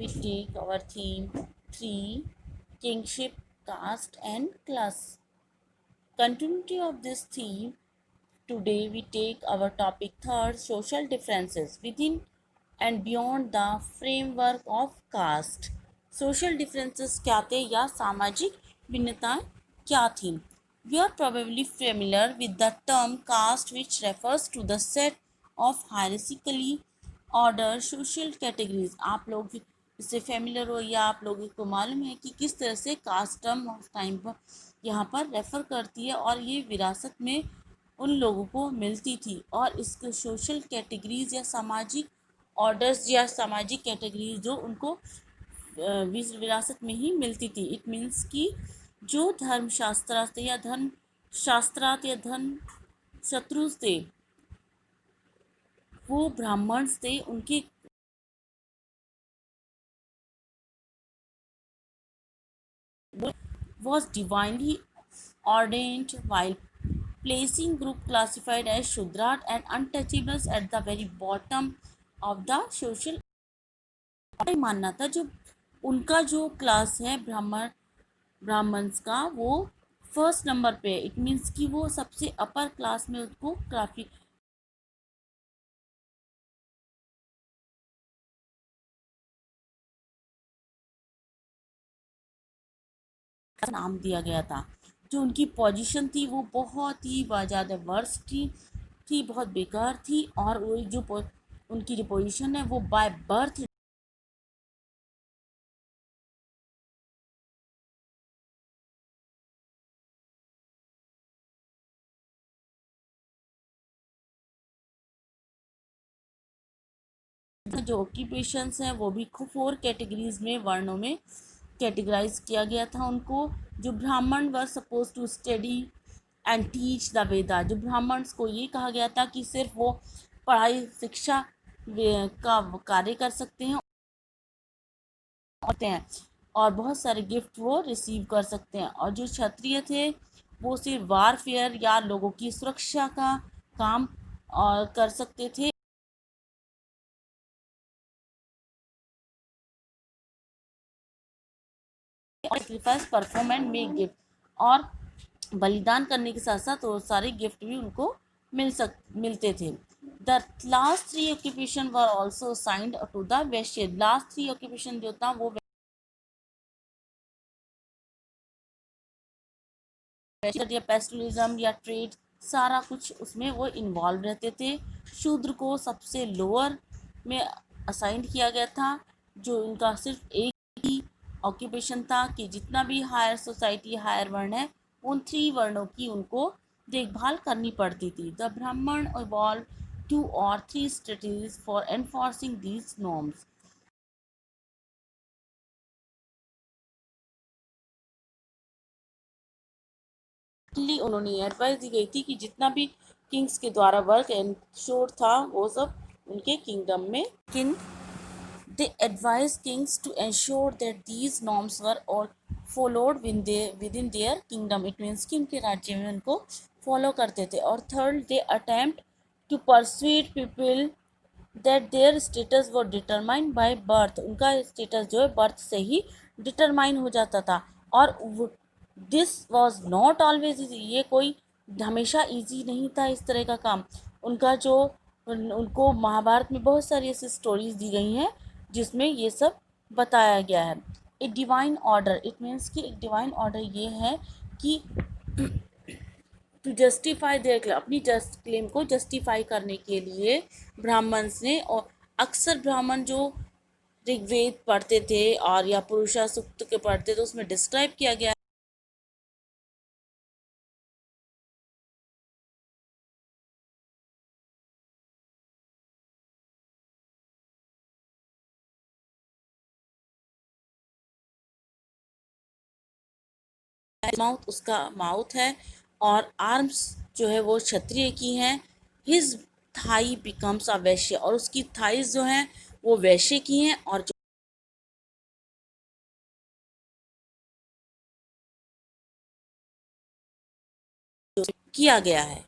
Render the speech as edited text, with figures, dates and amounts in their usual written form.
we take our theme 3, kingship, caste and class. Continuity of this theme, today we take our topic third, social differences within and beyond the framework of caste. Social differences क्या थे या सामाजिक भिन्नताएं क्या थी? We are probably familiar with the term caste, which refers to the set of hierarchically ordered social categories. आप लोग इससे फेमिलियर हो या आप लोगों को मालूम है कि किस तरह से कास्ट टर्म ऑफ टाइम पर यहाँ पर रेफ़र करती है और ये विरासत में उन लोगों को मिलती थी और इसके सोशल कैटेगरीज या सामाजिक ऑर्डर्स या सामाजिक कैटेगरीज जो उनको विरासत में ही मिलती थी. इट मीन्स कि जो धर्मशास्त्रार्थ या धर्म शास्त्रार्थ या धर्म शत्रु थे वो ब्राह्मण थे, उनके was divinely ordained, while placing group classified as Shudra and untouchables at the very bottom of the social. मानना था जो उनका जो क्लास है ब्राह्मण्स का वो फर्स्ट नंबर पे. इट मीन्स कि वो सबसे अपर क्लास में उसको काफ़ी नाम दिया गया था. जो उनकी पोजीशन थी वो बहुत ही ज़्यादा वर्स्ट थी, बहुत बेकार थी और वो जो उनकी जो पोजीशन है वो बाय बर्थ जो ऑक्यूपेशंस हैं वो भी 4 कैटेगरीज में वर्णों में कैटेगराइज किया गया था उनको. जो Brahmin were suppose to study and teach the Veda. जो ब्राह्मण्स को ये कहा गया था कि सिर्फ वो पढ़ाई शिक्षा का कार्य कर सकते हैं और बहुत सारे गिफ्ट वो रिसीव कर सकते हैं. और जो क्षत्रिय थे वो सिर्फ वारफेयर या लोगों की सुरक्षा का काम और कर सकते थे. Sacrifice perform and make gift और बलिदान करने के साथ साथ वो सारे गिफ्ट भी उनको मिलते थे. The last 3 occupation were also assigned to the Vaishya. Last 3 occupation जो था वो या पेस्टलिज्म या ट्रेड सारा कुछ उसमें वो इन्वॉल्व रहते थे. शूद्र को सबसे लोअर में असाइन किया गया था. जो इनका सिर्फ एक ही ऑक्यूपेशन था कि जितना भी हायर सोसाइटी हायर वर्ण है उन 3 वर्णों की उनको देखभाल करनी पड़ती थी. द ब्राह्मण evolve 2 or 3 strategies for enforcing these norms. उन्होंने एडवाइस दी गई थी कि जितना भी किंग्स के द्वारा वर्क एंश्योर था वो सब उनके किंगडम में they advised kings to ensure that these norms were all followed within their kingdom. It means कि उनके राज्य में उनको फॉलो करते थे. और third, they attempt to persuade people that their status was determined by birth. उनका स्टेटस जो है बर्थ से ही डिटरमाइन हो जाता था. और this was not always easy. ये कोई हमेशा इजी नहीं था इस तरह का काम. उनका जो उनको महाभारत में बहुत सारी ऐसी स्टोरीज दी गई हैं जिसमें ये सब बताया गया है. A divine order. It means कि एक डिवाइन ऑर्डर ये है कि टू जस्टिफाई देयर क्लेम. अपनी क्लेम को जस्टिफाई करने के लिए ब्राह्मण्स ने, और अक्सर ब्राह्मण जो ऋग्वेद पढ़ते थे और या पुरुषा सूक्त के पढ़ते थे उसमें डिस्क्राइब किया गया माउथ उसका माउथ है और आर्म्स जो है वो क्षत्रिय की हैं. हिज थाई बिकम्स अ वैश्य. और उसकी थाइज जो हैं वो वैश्य की हैं और जो किया गया है.